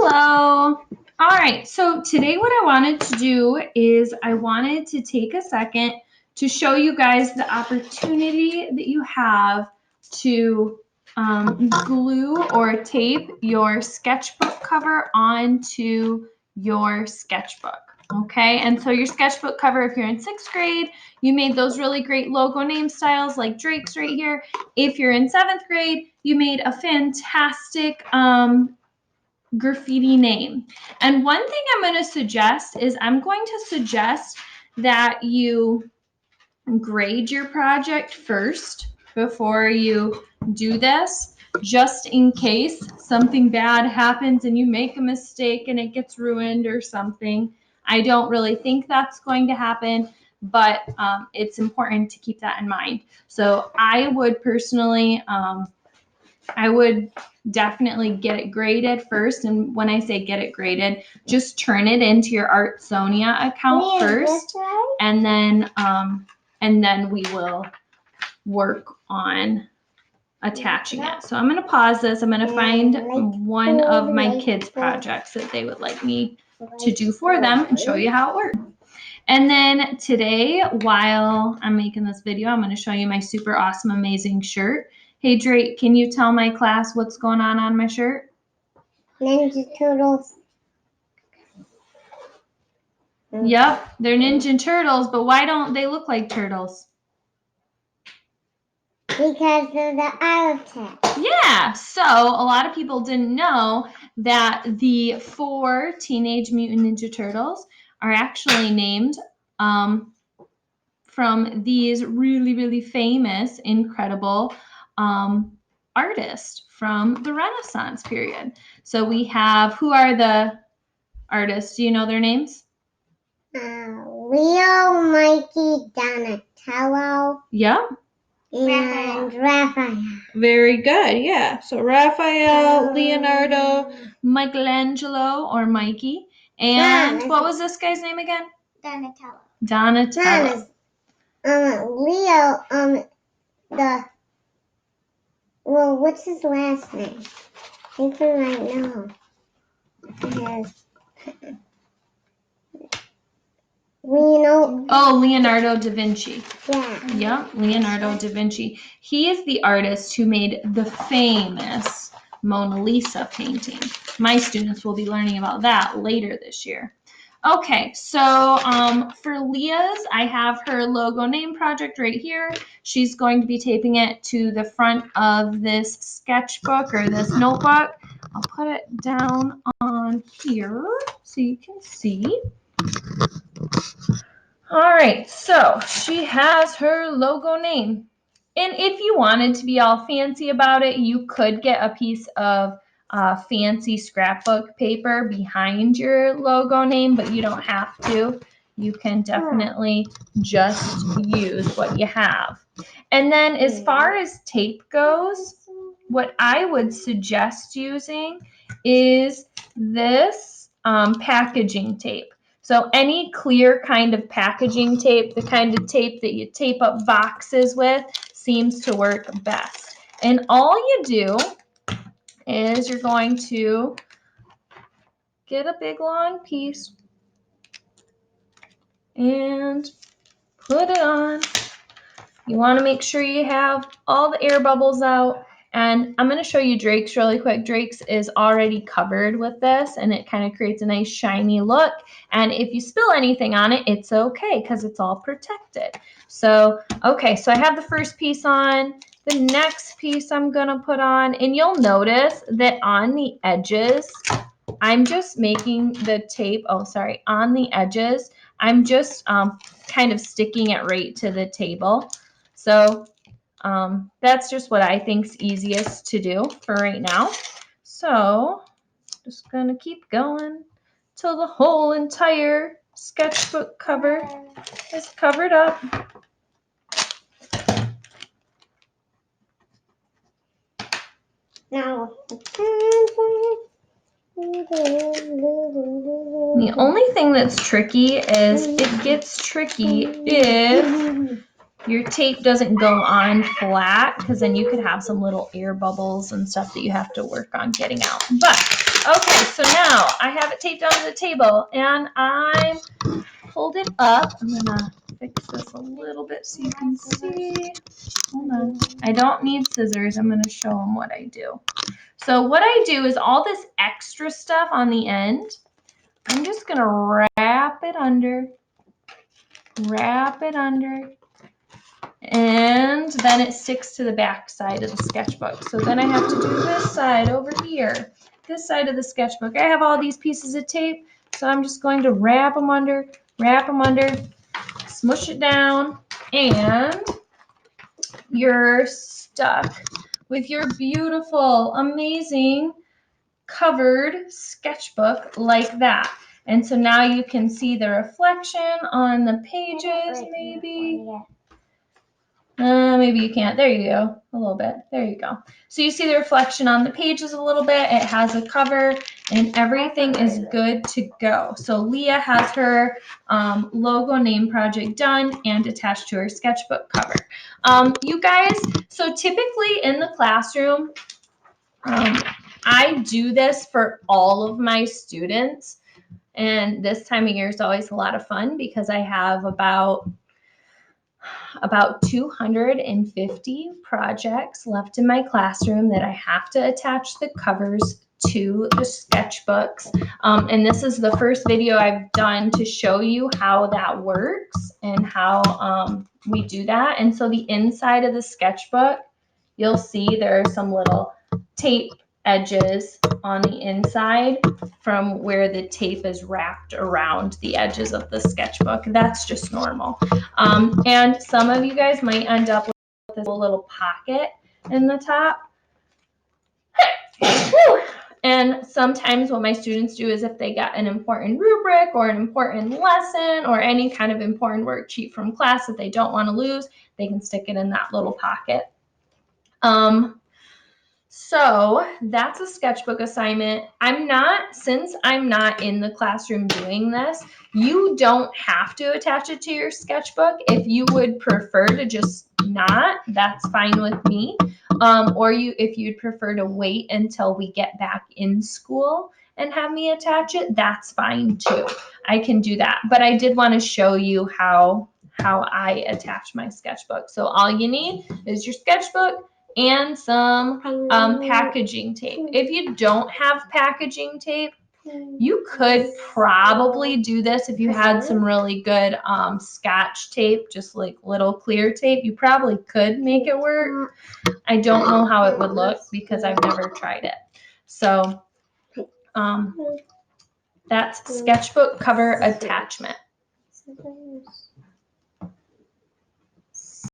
Hello. All right, so today what I wanted to do is I wanted to take a second to show you guys the opportunity that you have to glue or tape your sketchbook cover onto your sketchbook. Okay, and so your sketchbook cover, if you're in 6th grade, you made those really great logo name styles like Drake's right here. If you're in 7th grade, you made a fantastic graffiti name. And one thing I'm going to suggest is I'm going to suggest that you grade your project first before you do this, just in case something bad happens and you make a mistake and it gets ruined or something. I don't really think that's going to happen, but it's important to keep that in mind. So I would personally, I would definitely get it graded first. And when I say get it graded, just turn it into your Artsonia account first, and then we will work on attaching it. So I'm going to pause this. I'm going to find one of my kids' projects that they would like me to do for them and show you how it works. And then today, while I'm making this video, I'm going to show you my super awesome, amazing shirt. Hey, Drake, can you tell my class what's going on my shirt? Ninja Turtles. Yep, they're Ninja Turtles, but why don't they look like turtles? Because of the eye attack. Yeah, so a lot of people didn't know that the 4 Teenage Mutant Ninja Turtles are actually named from these really, really famous, incredible artists from the Renaissance period. So we have, who are the artists? Do you know their names? Leo, Mikey, Donatello. Yep. And Raphael. Very good, yeah. So Raphael, Leonardo, Michelangelo, or Mikey. And what was this guy's name again? Donatello. Leo, what's his last name? I think I might know. Leonardo da Vinci. Yeah. Yep, Leonardo da Vinci. He is the artist who made the famous Mona Lisa painting. My students will be learning about that later this year. Okay, so for Leah's, I have her logo name project right here. She's going to be taping it to the front of this sketchbook or this notebook. I'll put it down on here so you can see. All right, so she has her logo name. And if you wanted to be all fancy about it, you could get a piece of fancy scrapbook paper behind your logo name, but you don't have to. You can definitely just use what you have. And then as far as tape goes, what I would suggest using is this packaging tape. So any clear kind of packaging tape, the kind of tape that you tape up boxes with, seems to work best. And all you do is you're going to get a big long piece and put it on. You want to make sure you have all the air bubbles out. And I'm going to show you Drake's really quick. Drake's is already covered with this, and it kind of creates a nice shiny look. And if you spill anything on it, it's okay because it's all protected. So, okay, so I have the first piece on. The next piece I'm going to put on, and you'll notice that on the edges, I'm just making the tape, on the edges, I'm just kind of sticking it right to the table. So that's just what I think's easiest to do for right now. So just gonna keep going till the whole entire sketchbook cover is covered up. Now, the only thing that's tricky is it gets tricky if your tape doesn't go on flat, because then you could have some little air bubbles and stuff that you have to work on getting out. But okay, so now now I have it taped onto the table and I'm hold it up. I'm gonna fix this a little bit so you can see. Hold on. I don't need scissors. I'm gonna show them what I do. So what I do is all this extra stuff on the end, I'm just gonna wrap it under, and then it sticks to the back side of the sketchbook. So then I have to do this side over here, this side of the sketchbook. I have all these pieces of tape, so I'm just going to wrap them under, smush it down, and you're stuck with your beautiful, amazing covered sketchbook like that. And so now you can see the reflection on the pages, maybe. Maybe you can't. There you go. A little bit. There you go. So you see the reflection on the pages a little bit. It has a cover and everything is good to go. So Leah has her logo name project done and attached to her sketchbook cover. You guys, so typically in the classroom, I do this for all of my students. And this time of year is always a lot of fun because I have about 250 projects left in my classroom that I have to attach the covers to the sketchbooks. And this is the first video I've done to show you how that works and how we do that. And so the inside of the sketchbook, you'll see there are some little tape edges on the inside from where the tape is wrapped around the edges of the sketchbook. That's just normal. And some of you guys might end up with this little pocket in the top. And sometimes what my students do is if they got an important rubric or an important lesson or any kind of important worksheet from class that they don't want to lose, they can stick it in that little pocket. So that's a sketchbook assignment. Since I'm not in the classroom doing this, you don't have to attach it to your sketchbook. If you would prefer to just not, that's fine with me. Or if you'd prefer to wait until we get back in school and have me attach it, that's fine too. I can do that. But I did want to show you how I attach my sketchbook. So all you need is your sketchbook and some packaging tape. If you don't have packaging tape, you could probably do this if you had some really good Scotch tape, just like little clear tape. You probably could make it work. I don't know how it would look because I've never tried it. So that's sketchbook cover attachment.